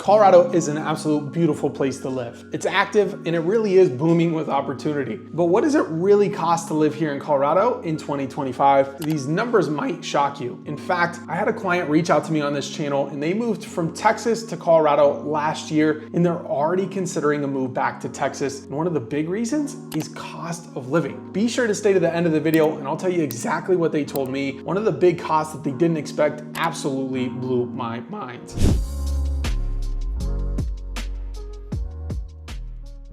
Colorado is an absolute beautiful place to live. It's active and it really is booming with opportunity. But what does it really cost to live here in Colorado in 2025? These numbers might shock you. In fact, I had a client reach out to me on this channel and they moved from Texas to Colorado last year and they're already considering a move back to Texas. And one of the big reasons is cost of living. Be sure to stay to the end of the video and I'll tell you exactly what they told me. One of the big costs that they didn't expect absolutely blew my mind.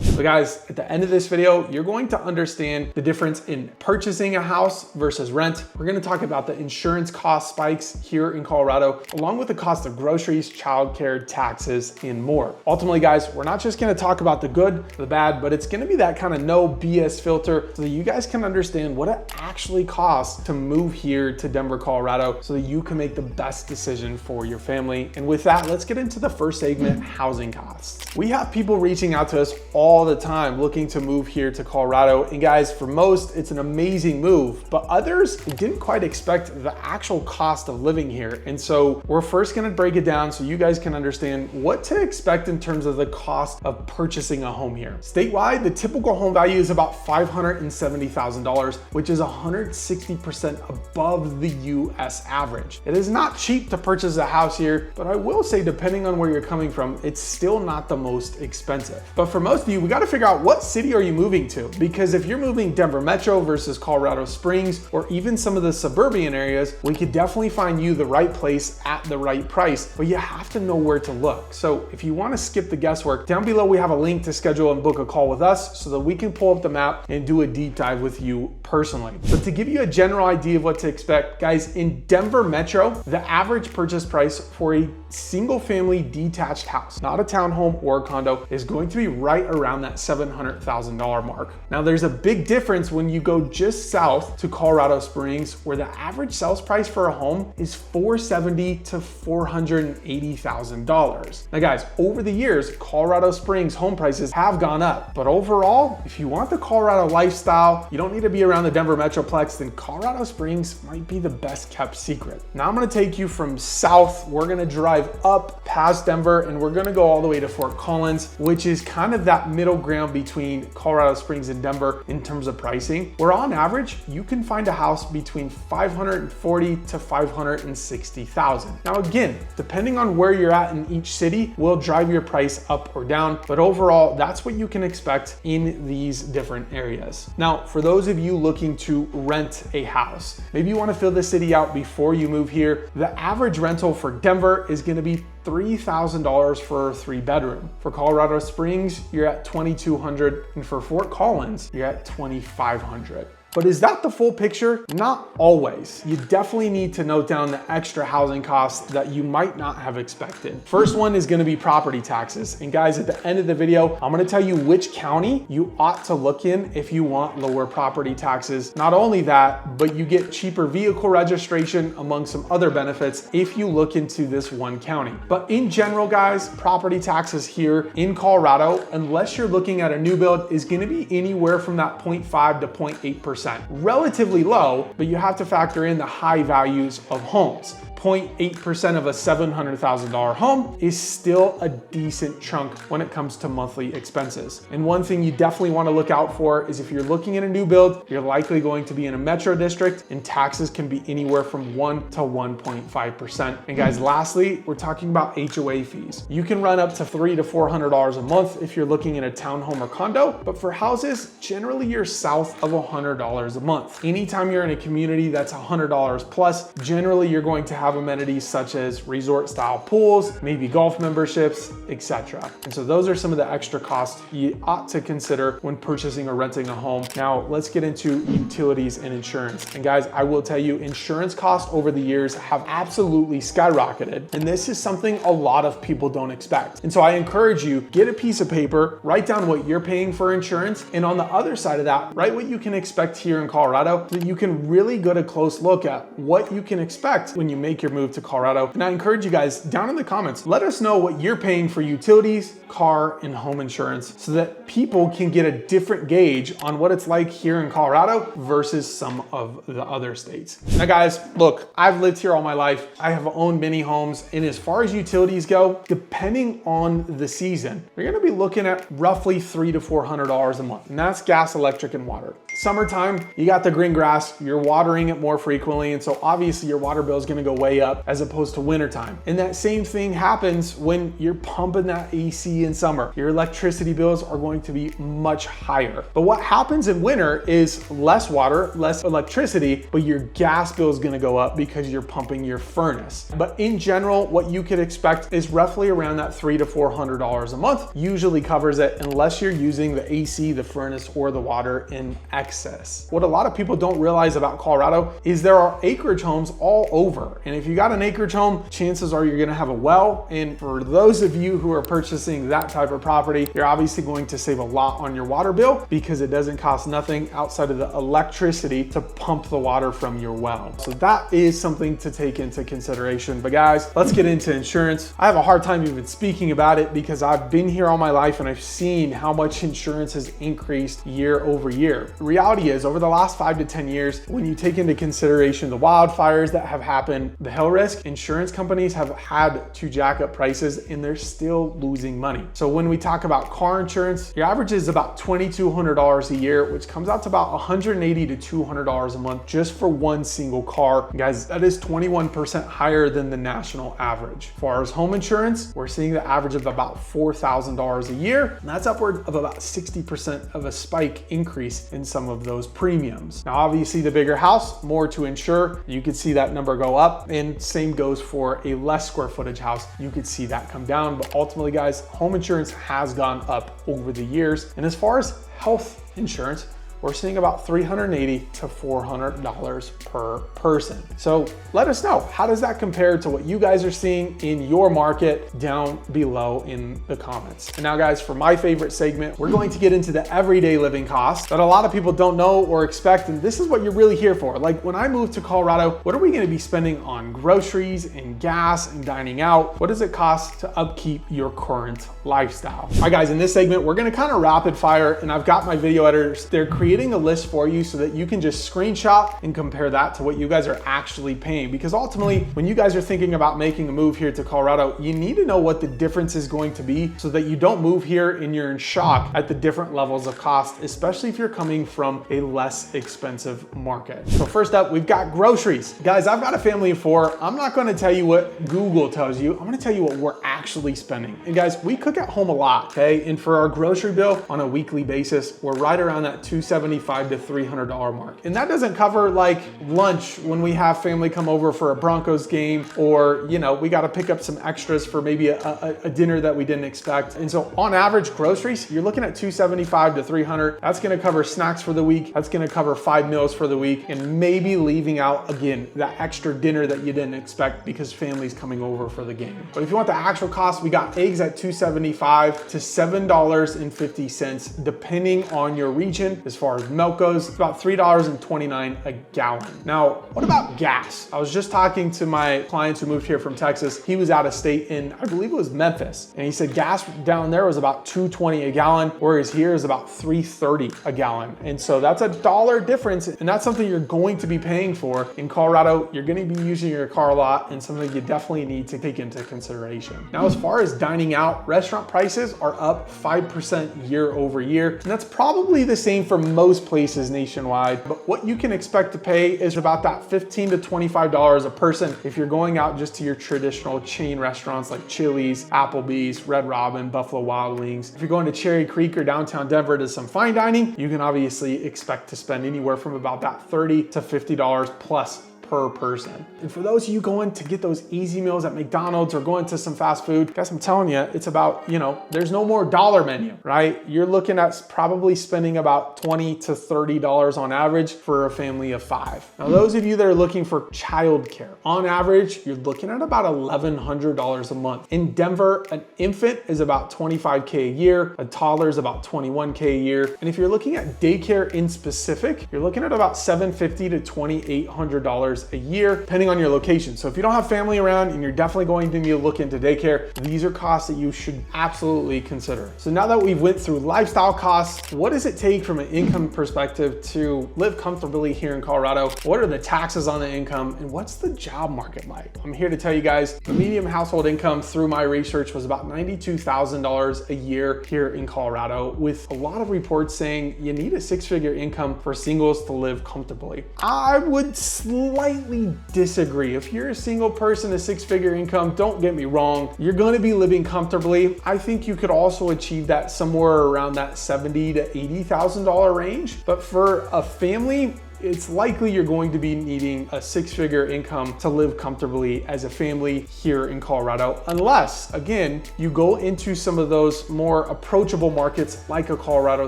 So guys, at the end of this video, you're going to understand the difference in purchasing a house versus rent. We're going to talk about the insurance cost spikes here in Colorado, along with the cost of groceries, childcare, taxes, and more. Ultimately, guys, we're not just going to talk about the good, the bad, but it's going to be that kind of no BS filter so that you guys can understand what it actually costs to move here to Denver, Colorado, so that you can make the best decision for your family. And with that, let's get into the first segment, housing costs. We have people reaching out to us all the time looking to move here to Colorado. And guys, for most, it's an amazing move, but others didn't quite expect the actual cost of living here. And so we're first gonna break it down so you guys can understand what to expect in terms of the cost of purchasing a home here. Statewide, the typical home value is about $570,000, which is 160% above the US average. It is not cheap to purchase a house here, but I will say, depending on where you're coming from, it's still not the most expensive. But for most of you, we got to figure out what city are you moving to, because if you're moving Denver Metro versus Colorado Springs or even some of the suburban areas, we could definitely find you the right place at the right price, but you have to know where to look. So if you want to skip the guesswork, down below we have a link to schedule and book a call with us so that we can pull up the map and do a deep dive with you personally. But to give you a general idea of what to expect, guys, in Denver Metro, the average purchase price for a single family detached house, not a townhome or a condo, is going to be right around that $700,000 mark. Now there's a big difference when you go just south to Colorado Springs, where the average sales price for a home is $470,000 to $480,000. Now guys, over the years, Colorado Springs home prices have gone up, but overall, if you want the Colorado lifestyle, you don't need to be around the Denver Metroplex, then Colorado Springs might be the best kept secret. Now I'm gonna take you from south, we're gonna drive up past Denver and we're gonna go all the way to Fort Collins, which is kind of that middle ground between Colorado Springs and Denver in terms of pricing, where on average, you can find a house between $540,000 to $560,000. Now again, depending on where you're at in each city will drive your price up or down, but overall, that's what you can expect in these different areas. Now, for those of you looking to rent a house, maybe you wanna fill the city out before you move here, the average rental for Denver is gonna be $3,000 for a 3-bedroom. For Colorado Springs, you're at $2,200, and for Fort Collins, you're at $2,500. But is that the full picture? Not always. You definitely need to note down the extra housing costs that you might not have expected. First one is gonna be property taxes. And guys, at the end of the video, I'm gonna tell you which county you ought to look in if you want lower property taxes. Not only that, but you get cheaper vehicle registration among some other benefits if you look into this one county. But in general, guys, property taxes here in Colorado, unless you're looking at a new build, is gonna be anywhere from that 0.5 to 0.8%. Relatively low, but you have to factor in the high values of homes. 0.8% of a $700,000 home is still a decent chunk when it comes to monthly expenses. And one thing you definitely want to look out for is if you're looking at a new build, you're likely going to be in a metro district and taxes can be anywhere from 1 to 1.5%. And guys, lastly, we're talking about HOA fees. You can run up to $300 to $400 a month if you're looking at a townhome or condo, but for houses, generally you're south of $100 a month. Anytime you're in a community that's $100 plus, generally you're going to have amenities such as resort style pools, maybe golf memberships, etc. And so those are some of the extra costs you ought to consider when purchasing or renting a home. Now let's get into utilities and insurance. And guys, I will tell you, insurance costs over the years have absolutely skyrocketed. And this is something a lot of people don't expect. And so I encourage you, get a piece of paper, write down what you're paying for insurance. And on the other side of that, write what you can expect here in Colorado so that you can really get a close look at what you can expect when you make make your move to Colorado. And I encourage you guys down in the comments, let us know what you're paying for utilities, car, and home insurance so that people can get a different gauge on what it's like here in Colorado versus some of the other states. Now guys, look, I've lived here all my life. I have owned many homes, and as far as utilities go, depending on the season, you're gonna be looking at roughly $300 to $400 a month, and that's gas, electric, and water. Summertime, you got the green grass, you're watering it more frequently, and so obviously your water bill is gonna go way up as opposed to wintertime. And that same thing happens when you're pumping that AC in summer. Your electricity bills are going to be much higher. But what happens in winter is less water, less electricity, but your gas bill is gonna go up because you're pumping your furnace. But in general, what you could expect is roughly around that $300 to $400 a month. Usually covers it unless you're using the AC, the furnace, or the water in excess. What a lot of people don't realize about Colorado is there are acreage homes all over. And if you got an acreage home, chances are you're gonna have a well. And for those of you who are purchasing that type of property, you're obviously going to save a lot on your water bill because it doesn't cost nothing outside of the electricity to pump the water from your well. So that is something to take into consideration. But guys, let's get into insurance. I have a hard time even speaking about it because I've been here all my life and I've seen how much insurance has increased year over year. The reality is, over the last 5 to 10 years, when you take into consideration the wildfires that have happened, the hail risk, insurance companies have had to jack up prices and they're still losing money. So when we talk about car insurance, your average is about $2,200 a year, which comes out to about $180 to $200 a month just for one single car. Guys, that is 21% higher than the national average. As far as home insurance, we're seeing the average of about $4,000 a year, and that's upward of about 60% of a spike increase in some of those premiums. Now, obviously the bigger house, more to insure, you could see that number go up, and same goes for a less square footage house. You could see that come down, but ultimately guys, home insurance has gone up over the years. And as far as health insurance, we're seeing about $380 to $400 per person. So let us know, how does that compare to what you guys are seeing in your market down below in the comments? And now guys, for my favorite segment, we're going to get into the everyday living costs that a lot of people don't know or expect. And this is what you're really here for. Like when I moved to Colorado, what are we gonna be spending on groceries and gas and dining out? What does it cost to upkeep your current lifestyle? All right guys, in this segment, we're gonna kind of rapid fire, and I've got my video editors, they're creating a list for you so that you can just screenshot and compare that to what you guys are actually paying. Because ultimately, when you guys are thinking about making a move here to Colorado, you need to know what the difference is going to be so that you don't move here and you're in shock at the different levels of cost, especially if you're coming from a less expensive market. So first up, we've got groceries. Guys, I've got a family of 4. I'm not gonna tell you what Google tells you. I'm gonna tell you what we're actually spending. And guys, we cook at home a lot, okay? And for our grocery bill on a weekly basis, we're right around that $275 to $300 mark. And that doesn't cover like lunch when we have family come over for a Broncos game, or, you know, we got to pick up some extras for maybe a dinner that we didn't expect. And so on average, groceries, you're looking at $275 to $300. That's going to cover snacks for the week. That's going to cover 5 meals for the week, and maybe leaving out, again, that extra dinner that you didn't expect because family's coming over for the game. But if you want the actual cost, we got eggs at $2.75 to $7.50, depending on your region. As far as milk goes, it's about $3.29 a gallon. Now, what about gas? I was just talking to my clients who moved here from Texas. He was out of state in, I believe it was Memphis, and he said gas down there was about $2.20 a gallon, whereas here is about $3.30 a gallon. And so that's a $1 difference, and that's something you're going to be paying for. In Colorado, you're going to be using your car a lot, and something you definitely need to take into consideration. Now, as far as dining out, restaurant prices are up 5% year over year, and that's probably the same for most places nationwide. But what you can expect to pay is about that $15 to $25 a person if you're going out just to your traditional chain restaurants like Chili's, Applebee's, Red Robin, Buffalo Wild Wings. If you're going to Cherry Creek or downtown Denver to some fine dining, you can obviously expect to spend anywhere from about that $30 to $50 plus per person. And for those of you going to get those easy meals at McDonald's or going to some fast food, guys, I'm telling you, it's about, you know, there's no more dollar menu, right? You're looking at probably spending about $20 to $30 on average for a family of 5. Now, those of you that are looking for childcare, on average, you're looking at about $1,100 a month. In Denver, an infant is about $25K a year, a toddler is about $21K a year. And if you're looking at daycare in specific, you're looking at about $750 to $2,800 a year, depending on your location. So if you don't have family around and you're definitely going to need to look into daycare, these are costs that you should absolutely consider. So now that we've went through lifestyle costs, what does it take from an income perspective to live comfortably here in Colorado? What are the taxes on the income and what's the job market like? I'm here to tell you guys the median household income through my research was about $92,000 a year here in Colorado, with a lot of reports saying you need a 6-figure income for singles to live comfortably. I would slightly disagree. If you're a single person, a 6-figure income, don't get me wrong, you're going to be living comfortably. I think you could also achieve that somewhere around that $70,000 to $80,000 range. But for a family, it's likely you're going to be needing a 6-figure income to live comfortably as a family here in Colorado, unless, again, you go into some of those more approachable markets like a Colorado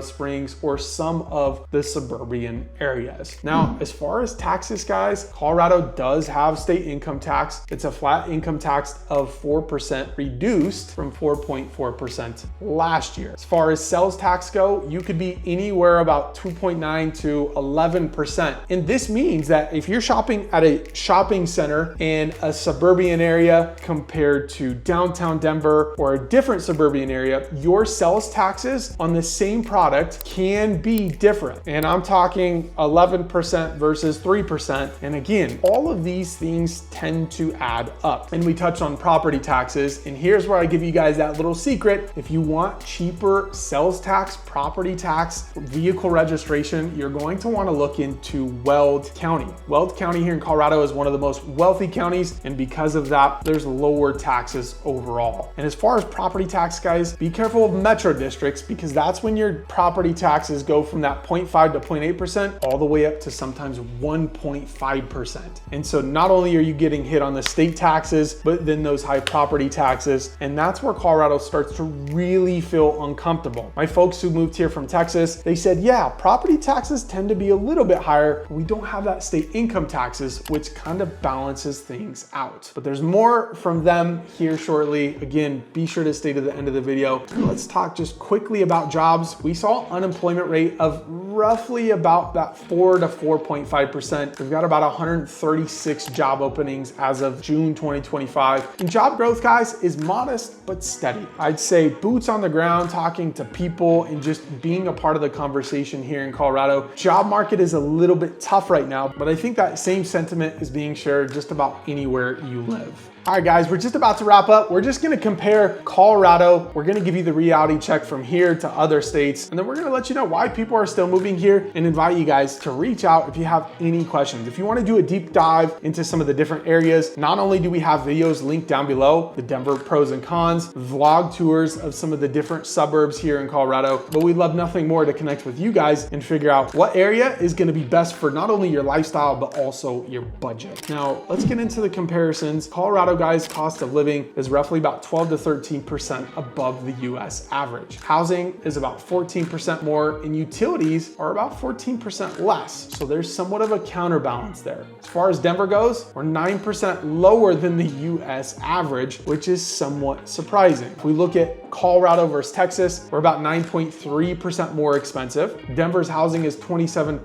Springs or some of the suburban areas. Now, as far as taxes, guys, Colorado does have state income tax. It's a flat income tax of 4%, reduced from 4.4% last year. As far as sales tax go, you could be anywhere about 2.9 to 11%. And this means that if you're shopping at a shopping center in a suburban area compared to downtown Denver or a different suburban area, your sales taxes on the same product can be different. And I'm talking 11% versus 3%. And again, all of these things tend to add up. And we touched on property taxes. And here's where I give you guys that little secret. If you want cheaper sales tax, property tax, vehicle registration, you're going to want to look into Weld County. Weld County here in Colorado is one of the most wealthy counties, and because of that, there's lower taxes overall. And as far as property tax, guys, be careful of metro districts, because that's when your property taxes go from that 0.5 to 0.8% all the way up to sometimes 1.5%. And so not only are you getting hit on the state taxes, but then those high property taxes, and that's where Colorado starts to really feel uncomfortable. My folks who moved here from Texas, they said, yeah, property taxes tend to be a little bit higher. We don't have that state income taxes, which kind of balances things out. But there's more from them here shortly. Again, be sure to stay to the end of the video. Let's talk just quickly about jobs. We saw unemployment rate of roughly about that 4 to 4.5%. We've got about 136 job openings as of June 2025. And job growth, guys, is modest but steady. I'd say boots on the ground, talking to people and just being a part of the conversation here in Colorado. Job market is a little bit tough right now, but I think that same sentiment is being shared just about anywhere you live. All right, guys, we're just about to wrap up. We're just gonna compare Colorado. We're gonna give you the reality check from here to other states, and then we're gonna let you know why people are still moving here and invite you guys to reach out if you have any questions. If you wanna do a deep dive into some of the different areas, not only do we have videos linked down below, the Denver pros and cons, vlog tours of some of the different suburbs here in Colorado, but we'd love nothing more to connect with you guys and figure out what area is gonna be best for not only your lifestyle, but also your budget. Now, let's get into the comparisons. Colorado, guys, cost of living is roughly about 12 to 13% above the US average. Housing is about 14% more, and utilities are about 14% less. So there's somewhat of a counterbalance there. As far as Denver goes, we're 9% lower than the US average, which is somewhat surprising. If we look at Colorado versus Texas, we're about 9.3% more expensive. Denver's housing is 27%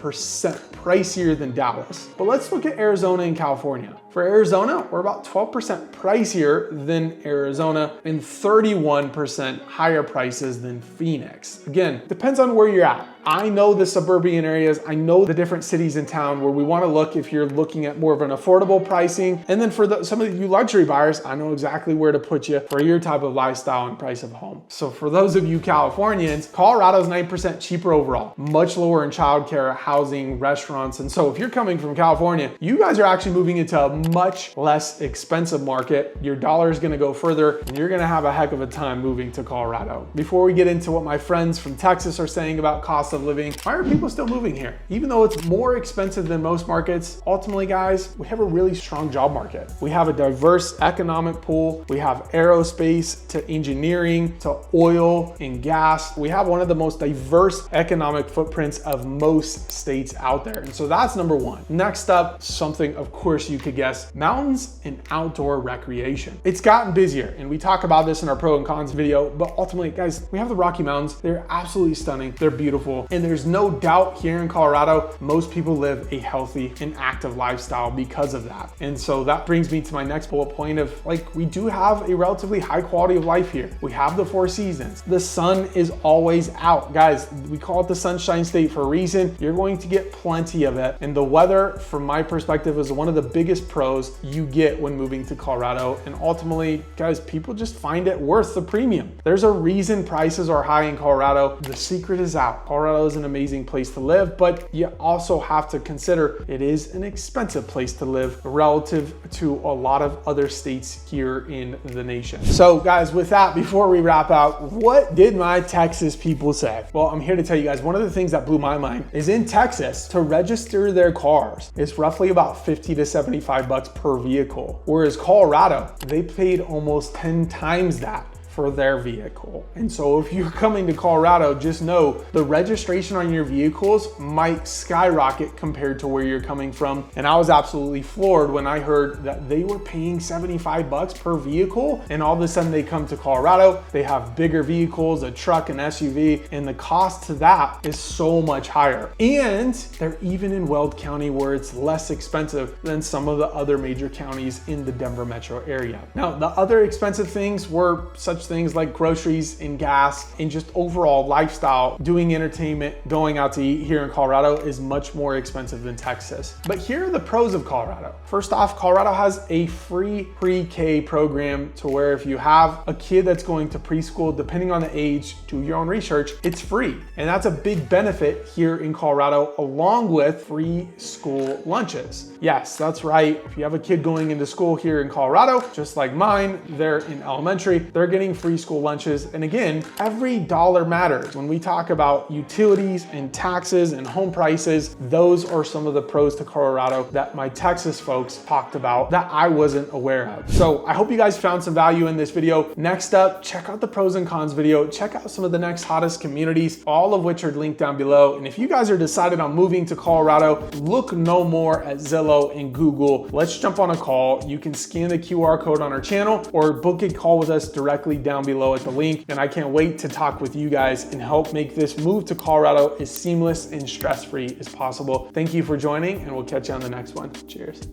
pricier than Dallas. But let's look at Arizona and California. For Arizona, we're about 12% pricier than Arizona and 31% higher prices than Phoenix. Again, depends on where you're at. I know the suburban areas, I know the different cities in town where we want to look if you're looking at more of an affordable pricing. And then for some of you luxury buyers, I know exactly where to put you for your type of lifestyle and price of home. So for those of you Californians, Colorado's 9% cheaper overall, much lower in childcare, housing, restaurants. And so if you're coming from California, you guys are actually moving into a much less expensive market. Your dollar is going to go further and you're going to have a heck of a time moving to Colorado. Before we get into what my friends from Texas are saying about cost of living, why are people still moving here? Even though it's more expensive than most markets, ultimately, guys, we have a really strong job market. We have a diverse economic pool. We have aerospace to engineering manufacturing to oil and gas. We have one of the most diverse economic footprints of most states out there. And so that's number one. Next up, something of course you could guess, mountains and outdoor recreation. It's gotten busier, and we talk about this in our pro and cons video, but ultimately, guys, we have the Rocky Mountains. They're absolutely stunning. They're beautiful. And there's no doubt here in Colorado, most people live a healthy and active lifestyle because of that. And so that brings me to my next bullet point of, like, we do have a relatively high quality of life here. We have the 4 seasons. The sun is always out. Guys, we call it the Sunshine State for a reason. You're going to get plenty of it. And the weather, from my perspective, is one of the biggest pros you get when moving to Colorado. And ultimately, guys, people just find it worth the premium. There's a reason prices are high in Colorado. The secret is out. Colorado is an amazing place to live, but you also have to consider it is an expensive place to live relative to a lot of other states here in the nation. So guys, with that, before we wrap out, what did my Texas people say? Well, I'm here to tell you guys, one of the things that blew my mind is in Texas, to register their cars, it's roughly about 50 to 75 bucks per vehicle. Whereas Colorado, they paid almost 10 times that for their vehicle. And so if you're coming to Colorado, just know the registration on your vehicles might skyrocket compared to where you're coming from. And I was absolutely floored when I heard that they were paying 75 bucks per vehicle, and all of a sudden they come to Colorado, they have bigger vehicles, a truck, an SUV, and the cost to that is so much higher. And they're even in Weld County, where it's less expensive than some of the other major counties in the Denver metro area. Now, the other expensive things were such things like groceries and gas and just overall lifestyle. Doing entertainment, going out to eat here in Colorado is much more expensive than Texas. But here are the pros of Colorado. First off, Colorado has a free pre-K program to where if you have a kid that's going to preschool, depending on the age, do your own research, it's free. And that's a big benefit here in Colorado, along with free school lunches. Yes, that's right. If you have a kid going into school here in Colorado, just like mine, they're in elementary, they're getting free school lunches. And again, every dollar matters. When we talk about utilities and taxes and home prices, those are some of the pros to Colorado that my Texas folks talked about that I wasn't aware of. So I hope you guys found some value in this video. Next up, check out the pros and cons video. Check out some of the next hottest communities, all of which are linked down below. And if you guys are decided on moving to Colorado, look no more at Zillow and Google. Let's jump on a call. You can scan the QR code on our channel or book a call with us directly down below at the link. And I can't wait to talk with you guys and help make this move to Colorado as seamless and stress-free as possible. Thank you for joining, and we'll catch you on the next one. Cheers.